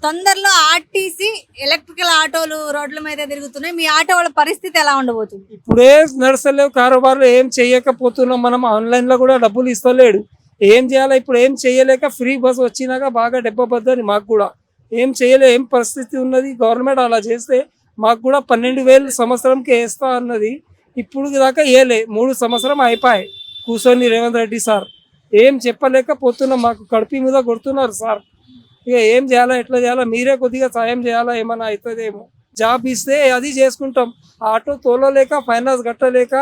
తొందరలో RTC electrical ఆటోలు రోడ్ల మీద తిరుగుతున్నాయి. మీ ఆటో వాళ్ళ పరిస్థితి ఎలా ఉండబోతుంది? ఇప్పుడే నడుస్తలేవు కారోబార్లు, ఏం చేయకపోతున్నాం. మనం ఆన్లైన్ లో కూడా డబ్బులు ఇస్తలేడు. ఏం చేయాలి ఇప్పుడు? ఏం చేయలేక ఫ్రీ బస్ వచ్చినాక బాగా దెబ్బపడ్డది మాకు కూడా. ఏం చేయలే, ఏం పరిస్థితి ఉన్నది. గవర్నమెంట్ అలా చేస్తే మాకు కూడా 12,000 సంవత్సరంకి వేస్తా అన్నది. ఇప్పుడు దాకా ఏలే, 3 సంవత్సరం అయిపోయాయి కూర్చొని రేవంత్ రెడ్డి సార్. ఏం చెప్పలేకపోతున్నాం, మాకు కడుపు మీద కొడుతున్నారు సార్. ఇక ఏం చేయాలా, ఎట్లా చేయాలా, మీరే కొద్దిగా సాయం చేయాలా, ఏమైనా అవుతుందేమో. జాబ్ ఇస్తే అది చేసుకుంటాం. ఆటో తోలలేక, ఫైనాన్స్ కట్టలేక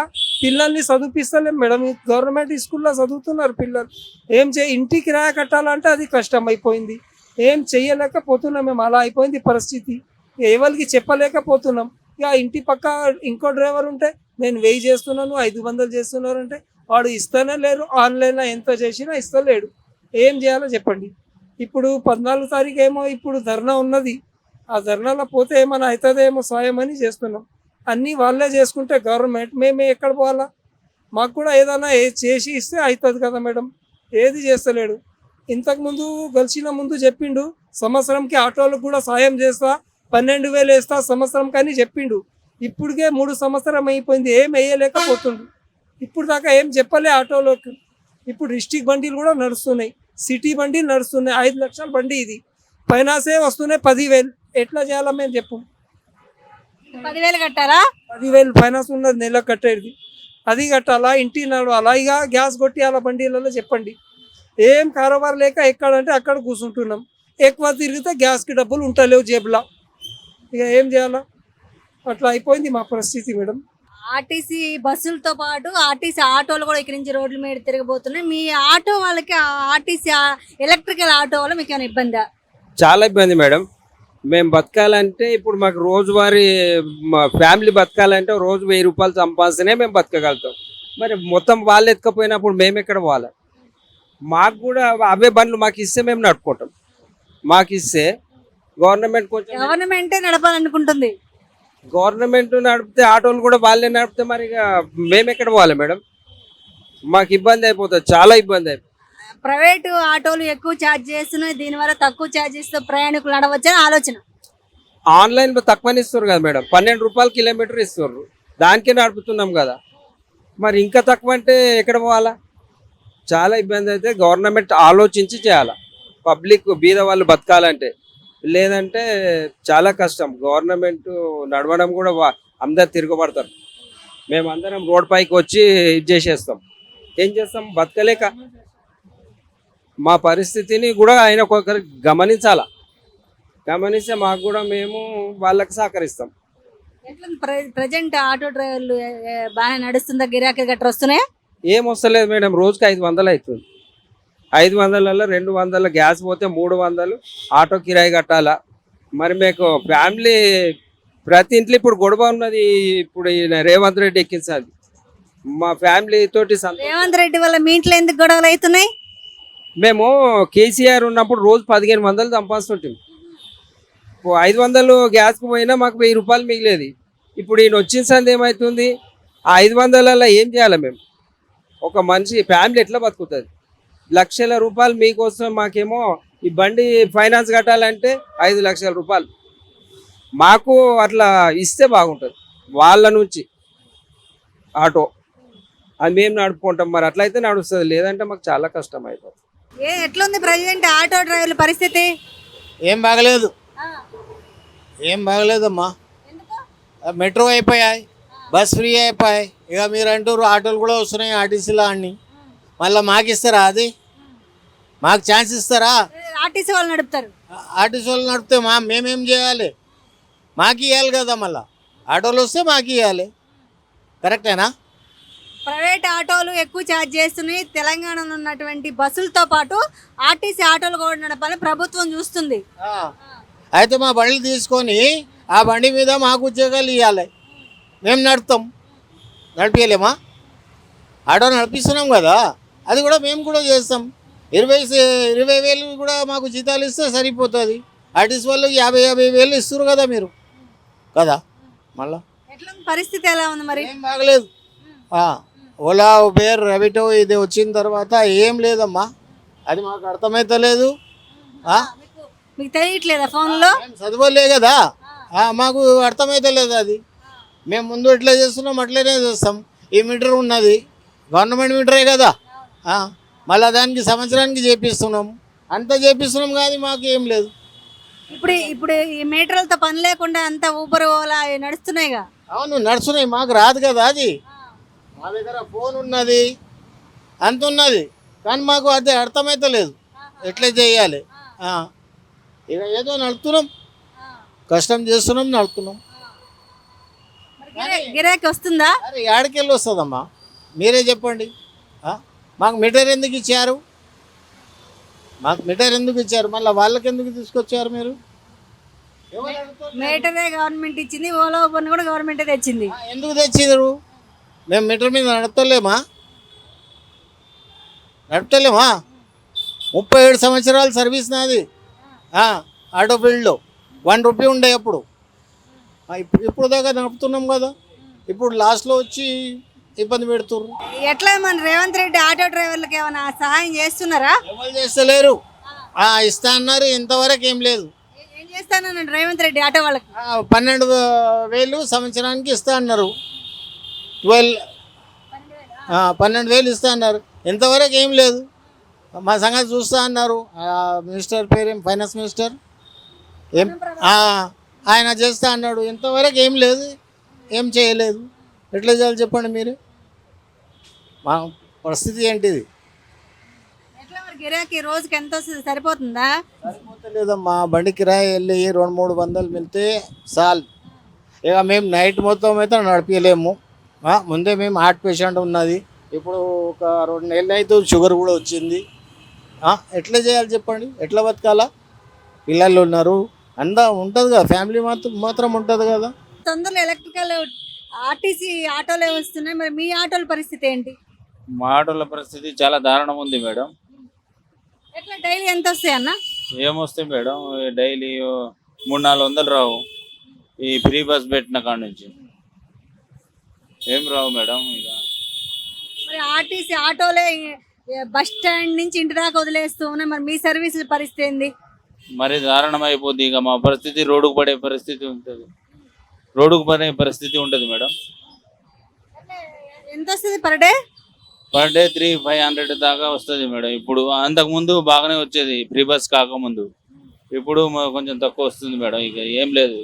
పిల్లల్ని చదివిస్తలేం మేడం. గవర్నమెంట్ స్కూల్లో చదువుతున్నారు పిల్లలు. ఏం ఇంటి కిరాయి కట్టాలంటే అది కష్టం అయిపోయింది. ఏం చెయ్యలేకపోతున్నాం మేము. అలా అయిపోయింది పరిస్థితి. ఎవరికి చెప్పలేకపోతున్నాం. ఇక ఇంటి పక్క ఇంకో డ్రైవర్ ఉంటే నేను 1000 చేస్తున్నాను, 500 చేస్తున్నారు అంటే వాడు ఇస్తూనే లేరు. ఆన్లైన్లో ఎంత చేసినా ఇస్తలేడు. ఏం చేయాలో చెప్పండి. ఇప్పుడు 14 తారీఖు ఏమో ఇప్పుడు ధర్నా ఉన్నది. ఆ ధర్నాలో పోతే ఏమైనా అవుతుందేమో సాయం అని చేస్తున్నాం. అన్నీ వాళ్ళే చేసుకుంటే గవర్నమెంట్ మేమే ఎక్కడ పోవాలా? మాకు కూడా ఏదైనా చేసి ఇస్తే అవుతుంది కదా మేడం. ఏది చేస్తలేడు. ఇంతకుముందు గెలిచిన ముందు చెప్పిండు సంవత్సరంకి ఆటోలకు కూడా సాయం చేస్తా, 12,000 వేస్తా సంవత్సరం కానీ చెప్పిండు. ఇప్పటికే 3 సంవత్సరం అయిపోయింది, ఏం వేయలేకపోతుండు. ఇప్పుడు దాకా ఏం చెప్పలే ఆటోలోకి. ఇప్పుడు డిస్టిక్ బండిలు కూడా నడుస్తున్నాయి, సిటీ బండి నడుస్తున్నాయి. 5 లక్షల బండి ఇది. ఫైనాన్సే వస్తున్నాయి 10,000. ఎట్లా చేయాలా మేము చెప్పు? 10,000 కట్టారా? 10,000 ఫైనాన్స్ ఉన్నది, నెలకు కట్టేది. అది కట్టాలా, ఇంటి నడవాలా, ఇక గ్యాస్ కొట్టియాలా బండిలలో చెప్పండి. ఏం కారోబార్ లేక ఎక్కడంటే అక్కడ కూర్చుంటున్నాం. ఎక్కువ తిరిగితే గ్యాస్కి డబ్బులు ఉంటలేవు జేబులో. ఇక ఏం చేయాలా? అట్లా అయిపోయింది మా పరిస్థితి మేడం. ఆర్టీసీ బస్సులతో పాటు ఆర్టీసీ ఆటోలు కూడా ఇక్కడి నుంచి రోడ్ల మీద తిరగబోతున్నాయి. మీ ఆటో వాళ్ళకి ఆర్టీసీ ఎలక్ట్రికల్ ఆటో వల్ల మీకు ఏమైనా ఇబ్బందా? చాలా ఇబ్బంది మేడం. మేము బతకాలంటే ఇప్పుడు మాకు రోజువారీ మా ఫ్యామిలీ బతకాలంటే రోజు 1000 రూపాయలు సంపాదిస్తేనే మేము బతకగలుగుతాం. మరి మొత్తం వాళ్ళు ఎత్తుకపోయినప్పుడు మేము ఎక్కడ పోవాలి? మాకు కూడా అవే బండ్లు మాకు ఇస్తే మేము నడుపుకుంటాం. మాకు ఇస్తే గవర్నమెంట్ కొంచెం గవర్నమెంటే నడపాలనుకుంటుంది. గవర్నమెంట్ నడిపితే ఆటోలు కూడా వాళ్ళే నడిపితే మరి ఇక మేము ఎక్కడ పోవాలి మేడం? మాకు ఇబ్బంది అయిపోతుంది, చాలా ఇబ్బంది అయిపోతుంది. ప్రైవేటు ఆటోలు ఎక్కువ ఛార్జ్ చేస్తున్నాయి, దీనివల్ల తక్కువ ఛార్జెస్తో ప్రయాణికులు నడవచ్చని ఆలోచన. ఆన్లైన్లో తక్కువని ఇస్తారు కదా మేడం, 12 రూపాయలు కిలోమీటర్ ఇస్తారు. దానికే నడుపుతున్నాం కదా, మరి ఇంకా తక్కువ అంటే ఎక్కడ పోవాలా? చాలా ఇబ్బంది అయితే గవర్నమెంట్ ఆలోచించి చేయాలి. పబ్లిక్ బీద వాళ్ళు బతకాలంటే, లేదంటే చాలా కష్టం. గవర్నమెంట్ నడవడం కూడా అందరు తిరగబడతారు. మేమందరం రోడ్ పైకి వచ్చి ఇది చేసేస్తాం. ఏం చేస్తాం? బతకలేక. మా పరిస్థితిని కూడా ఆయన ఒక్కొక్కరు గమనించాలా. గమనిస్తే మాకు కూడా మేము వాళ్ళకి సహకరిస్తాం. ఎట్లా ప్రజెంట్ ఆటో డ్రైవర్లు బాగా నడుస్తుందా? గిరాకీ గట్రా వస్తున్నాయా? ఏం వస్తలేదు మేడం. రోజుకి 500 అవుతుంది. 500లలో 200 గ్యాస్ పోతే 300 ఆటో కిరాయి కట్టాలా. మరి మీకు ఫ్యామిలీ ప్రతి ఇంట్లో ఇప్పుడు గొడవ ఉన్నది. ఇప్పుడు ఈయన రేవంత్ రెడ్డి ఎక్కించాలి మా ఫ్యామిలీ తోటి. రేవంత్ రెడ్డి వల్ల మీ ఇంట్లో ఎందుకు గొడవలు అవుతున్నాయి? మేము కేసీఆర్ ఉన్నప్పుడు రోజు 1500 సంపాదిస్తుంటాం. 500 గ్యాస్కి పోయినా మాకు 1000 రూపాయలు మిగిలేదు. ఇప్పుడు ఈయన వచ్చిన సంది ఏమవుతుంది? ఆ 500లలో ఏం చేయాలి మేము? ఒక మనిషి ఫ్యామిలీ ఎట్లా బతుకుతుంది? లక్షల రూపాయలు మీకోసం, మాకేమో ఈ బండి ఫైనాన్స్ కట్టాలంటే 5 లక్షల రూపాయలు. మాకు అట్లా ఇస్తే బాగుంటుంది. వాళ్ళ నుంచి ఆటో అది మేము నడుపుకుంటాం. మరి అట్లయితే నడుస్తుంది, లేదంటే మాకు చాలా కష్టం అయిపోతుంది. ఎట్లుంది ప్రజెంట్ ఆటో డ్రైవర్ల పరిస్థితి? ఏం బాగలేదు, ఏం బాగలేదమ్మా. మెట్రో అయిపోయాయి, బస్ ఫ్రీ అయిపోయాయి. ఇక మీరు అంటారు ఆటోలు కూడా వస్తున్నాయి ఆర్టీసీలో అన్ని. మళ్ళీ మాకు ఇస్తారా? అది మాకు ఛాన్స్ ఇస్తారా? ఆర్టీసీ వాళ్ళు నడుపుతారు. ఆర్టీసీ వాళ్ళు నడిపితే మేమేం చేయాలి? మాకు ఇవ్వాలి కదా. మళ్ళీ ఆటోలు వస్తే మాకు ఇవ్వాలి. కరెక్టేనా? ప్రైవేట్ ఆటోలు ఎక్కువ ఛార్జ్ చేస్తున్నాయి. తెలంగాణలో ఉన్నటువంటి బస్సులతో పాటు ఆర్టీసీ ఆటోలు కూడా నడపాలని ప్రభుత్వం చూస్తుంది. అయితే మా బండ్లు తీసుకొని ఆ బండి మీద మాకు ఉద్యోగాలు ఇవ్వాలి. మేము నడుపుతాం. నడిపించలేమా? ఆటో నడిపిస్తున్నాం కదా, అది కూడా మేము కూడా చేస్తాం. 20,000 కూడా మాకు జీతాలు ఇస్తే సరిపోతుంది. ఆర్టీసీ వాళ్ళు 50,000 ఇస్తారు కదా మీరు కదా. మళ్ళా ఎట్లా పరిస్థితి ఎలా ఉంది మరి? ఏం బాగలేదు. ఓలా, ఉబేర్, ర్యాపిడో ఇది వచ్చిన తర్వాత ఏం లేదమ్మా. అది మాకు అర్థమైతలేదు. మీకు తెలియట్లేదా ఫోన్లో? మేము చదవలే కదా, మాకు అర్థమైతే లేదు అది. మేము ముందు ఎట్లా చేస్తున్నాం అట్లనే చేస్తాం. ఈ మీటర్ ఉన్నది, గవర్నమెంట్ మీటరే కదా, మళ్ళీ దానికి సంవత్సరానికి చేపిస్తున్నాం, అంతా చేపిస్తున్నాం కానీ మాకు ఏం లేదు. ఇప్పుడు ఇప్పుడు ఈ మీటర్లతో పని లేకుండా అంతా ఊబర్ ఓలా అవి నడుస్తున్నాయిగా. అవును నడుస్తున్నాయి, మాకు రాదు కదా అది. మా దగ్గర ఫోన్ ఉన్నది, అంత ఉన్నది, కానీ మాకు అది అర్థమైతే లేదు ఎట్లా చేయాలి. ఇక ఏదో నడుపుతున్నాం, కష్టం చేస్తున్నాం, నడుపుతున్నాం. గిరాకీ వస్తుందా? అరే ఏడకెళ్ళి వస్తుందమ్మా, మీరే చెప్పండి. మాకు మీటర్ ఎందుకు ఇచ్చారు? మాకు మీటర్ ఎందుకు ఇచ్చారు? మళ్ళీ వాళ్ళకి ఎందుకు తీసుకొచ్చారు మీరు? మీటరే గవర్నమెంట్ ఇచ్చింది, ఓలా ఊబర్ని కూడా గవర్నమెంటే తెచ్చింది. ఎందుకు తెచ్చిరు? మేము మీటర్ మీద నడపలేమా? 37 సంవత్సరాల సర్వీస్ నాది ఆటో ఫీల్డ్లో. 1 రూపీ ఉండే అప్పుడు, ఇప్పుడు దాకా నడుపుతున్నాం కదా. ఇప్పుడు లాస్ట్లో వచ్చి ఇబ్బంది పెడుతుర్రు. ఎట్లా మన రేవంత్ రెడ్డి ఆటో డ్రైవర్లకు ఏమైనా సహాయం చేస్తున్నారా? ఎవరు చేస్తలేరు. ఇస్తా అన్నారు, ఇంతవరకు ఏం లేదు. ఏం చేస్తానన్నాడు రేవంత్ రెడ్డి ఆటో వాళ్ళకి? 12,000 సంవత్సరానికి ఇస్తా అన్నారు. 12,000 ఇస్తా అన్నారు, ఇంతవరకు ఏం లేదు. మా సంగతి చూస్తా అన్నారు. మినిస్టర్ పేరేం, ఫైనాన్స్ మినిస్టర్ ఏం, ఆయన చేస్తా అన్నాడు, ఇంతవరకు ఏం లేదు, ఏం చేయలేదు. ఎట్లా చేయాలి చెప్పండి మీరు? మా పరిస్థితి ఏంటిది? ఎట్లా మరి గిరాకీ రోజుకి ఎంత వస్తుంది? సరిపోతుందా? సరిపోతలేదమ్మా, బండి కిరాయి వెళ్ళి 200-300 వెళ్తే చాలు. ఇక మేము నైట్ మొత్తం అయితే నడిపించలేము. ముందే మేము హార్ట్ పేషెంట్ ఉన్నది, ఇప్పుడు ఒక 2 నెలలు అయితే షుగర్ కూడా వచ్చింది. ఎట్లా చేయాలి చెప్పండి? ఎట్లా బతకాలా? పిల్లలు ఉన్నారు, అంతా ఉంటుంది కదా, ఫ్యామిలీ మాత్రం ఉంటుంది కదా. తొందరలో ఎలక్ట్రికల్ ఆర్టీసీ ఆటోలే వస్తున్నాయి, మరి మీ ఆటోల పరిస్థితి ఏంటి? మా ఆటోల పరిస్థితి చాలా దారుణం ఉంది మేడం. ఎట్లా డైలీ ఎంత వస్తాయి అన్న? ఏమొస్తాయి మేడం, డైలీ 300-400 రావు. ఈ ఫ్రీ బస్ పెట్టిన కాడ నుంచి ఏం రావు మేడం. ఇక మరి ఆర్టీసీ ఆటోలే బస్ స్టాండ్ నుంచి ఇంటి దాకా వదిలేస్తూ ఉన్నాయి, మరి మీ సర్వీసుల పరిస్థితి ఏంది? మరి దారుణం అయిపోద్ది. ఇక మా పరిస్థితి రోడ్డుకు పడే పరిస్థితి ఉంటుంది, రోడ్డుకు పడే పరిస్థితి ఉంటుంది మేడం. ఎంత వస్తుంది పర్ డే? పర్ డే 300-500 దాకా వస్తుంది మేడం. ఇప్పుడు అంతకుముందు బాగానే వచ్చేది ఫ్రీ బస్ కాకముందు, ఇప్పుడు కొంచెం తక్కువ వస్తుంది మేడం. ఇక ఏం లేదు,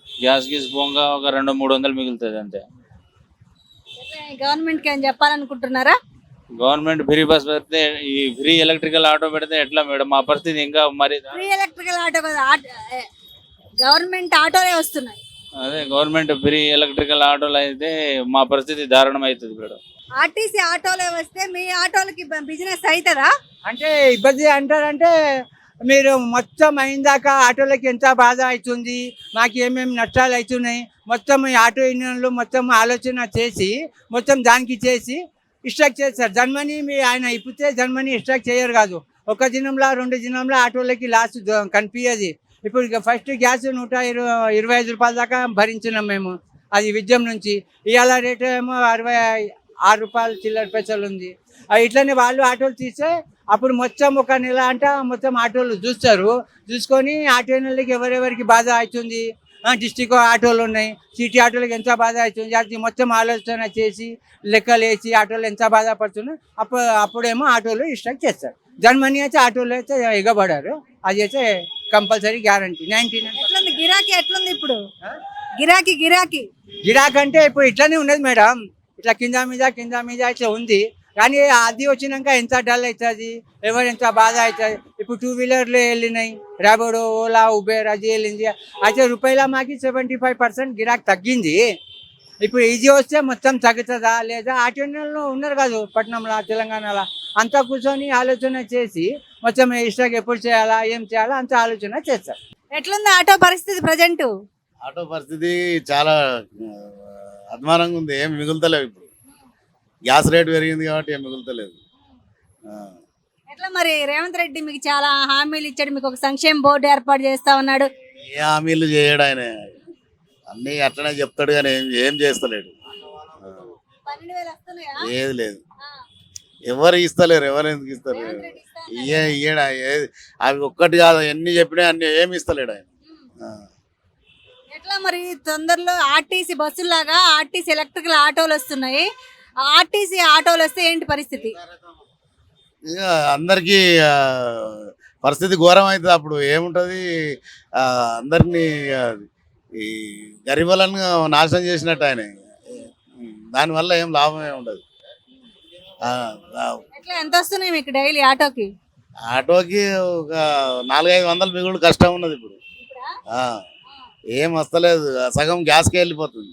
గ్యాస్ గీస్ పోగా ఒక 200-300 మిగులుతుంది అంతే. గవర్నమెంట్కి ఏం చెప్పాలనుకుంటున్నారా? గవర్నమెంట్ ఫ్రీ బస్ పెడితే, ఈ ఫ్రీ ఎలక్ట్రికల్ ఆటో పెడితే ఎట్లా మేడం మా పరిస్థితి? ఇంకా మరి ఫ్రీ ఎలక్ట్రికల్ ఆటో కదా, గవర్నమెంట్ ఆటోలే వస్తున్నాయి. అదే గవర్నమెంట్ ఫ్రీ ఎలక్ట్రికల్ ఆటోలు అయితే మా పరిస్థితి దారుణం అవుతుంది మేడం. ఆర్టీసీ ఆటోలే వస్తే మీ ఆటోలకి బిజినెస్ అవుతుందా? అంటే ఇబ్బంది అంటారంటే, మీరు మొత్తం అయిందాక ఆటోలకి ఎంత బాధ అవుతుంది, మాకు ఏమేమి నష్టాలు అవుతున్నాయి, మొత్తం ఈ ఆటో యూనియన్లు మొత్తం ఆలోచన చేసి మొత్తం దానికి చేసి ఇన్స్ట్రక్ట్ చేస్తారు. జన్మని ఆయన ఇప్పితే జన్మని ఇన్స్ట్రక్ట్ చేయరు కాదు. 1 దినంలో 2 దినంలో ఆటోలకి లాస్ కనిపించదు. ఇప్పుడు ఫస్ట్ గ్యాస్ 125 రూపాయల దాకా భరించినాం మేము, అది విద్యం నుంచి. ఇవాళ రేటు ఏమో 66 రూపాయలు చిల్లర పైసలు ఉంది. ఇట్లనే వాళ్ళు ఆటోలు తీస్తే అప్పుడు మొత్తం 1 నెల అంట మొత్తం ఆటోలు చూస్తారు. చూసుకొని ఆటో యూనియన్లకి ఎవరెవరికి బాధ అవుతుంది, డిస్టిక్ ఆటోలు ఉన్నాయి, సిటీ ఆటోలకు ఎంత బాధ అవుతుంది, అది మొత్తం ఆలోచన చేసి లెక్కలు వేసి ఆటోలు ఎంత బాధపడుతున్నాయి అప్పుడేమో ఆటోలు ఇన్స్ట్రక్ట్ చేస్తారు. జన్మని అయితే ఆటోలు అయితే ఎగబడారు, అది అయితే కంపల్సరీ గ్యారంటీ 99. ఎట్లుంది గిరాకీ? ఎట్లుంది ఇప్పుడు గిరాకీ? గిరాకీ అంటే ఇప్పుడు ఇట్లానే ఉన్నది మేడం, ఇట్లా కింద మీద ఇట్లా ఉంది. కానీ అది వచ్చినాక ఎంత డల్ అవుతుంది, ఎవరు ఎంత బాధ అవుతుంది. ఇప్పుడు 2 వీలర్లు వెళ్ళినాయి, ర్యాపిడో, ఓలా, ఉబేర్ అది వెళ్ళింది. అయితే రూపాయల మాకి 75% గిరాకీ తగ్గింది. ఇప్పుడు ఈజీ వస్తే మొత్తం తగ్గుతుందా లేదా? ఆటోలో ఉన్నారు కాదు పట్టణంలో, తెలంగాణలో, అంతా కూర్చొని ఆలోచన చేసి మొత్తం ఇష్టాకి ఎప్పుడు చేయాలా, ఏం చేయాలా అంత ఆలోచన చేస్తారు. ఎట్లుంది ఆటో పరిస్థితి ప్రజెంట్? ఆటో పరిస్థితి చాలా అధ్వానంగా ఉంది, ఏం మిగులుతలేవు. ఇప్పుడు గ్యాస్ రేట్ పెరిగింది కాబట్టి ఏం మిగులుతలేదు. ఎట్లా మరి రేవంత్ రెడ్డి మీకు చాలా హామీలు ఇచ్చాడు, మీకు ఒక సంక్షేమ బోర్డు ఏర్పాటు చేస్తా ఉన్నాడు. ఏ హామీలు చేయడు ఆయన, అన్నీ అట్లనే చెప్తాడు కానీ ఏం చేస్తలేడు. 12,000 వస్తున్నాయా? ఏది లేదు. ఎవరు ఇస్తలేరు, ఎవరు ఎందుకు ఇస్తారు? ఇయ్యడా అవి ఒక్కటి కాదు, ఎన్ని చెప్పినా అన్ని ఏమి ఇస్తలేడు ఆయన. ఆ. ఎట్లా మరి తొందరలో ఆర్టీసీ బస్సులాగా ఆర్టీసీ ఎలక్ట్రికల్ ఆటోలు వస్తున్నాయి. ఆర్టీసీ ఆటోలు వస్తే ఏంటి పరిస్థితి? ఇక అందరికీ పరిస్థితి ఘోరం అవుతుంది. అప్పుడు ఏముంటుంది, అందరినీ ఈ గరీబులను నాశనం చేసినట్టు ఆయన. దానివల్ల ఏం లాభమే ఉండదు. ఎట్లా ఎంత వస్తున్నాయి మీకు డైలీ ఆటోకి? ఆటోకి ఒక 400-500 మిగులు కష్టం ఉన్నది ఇప్పుడు. ఏం వస్తలేదు, సగం గ్యాస్కే వెళ్ళిపోతుంది.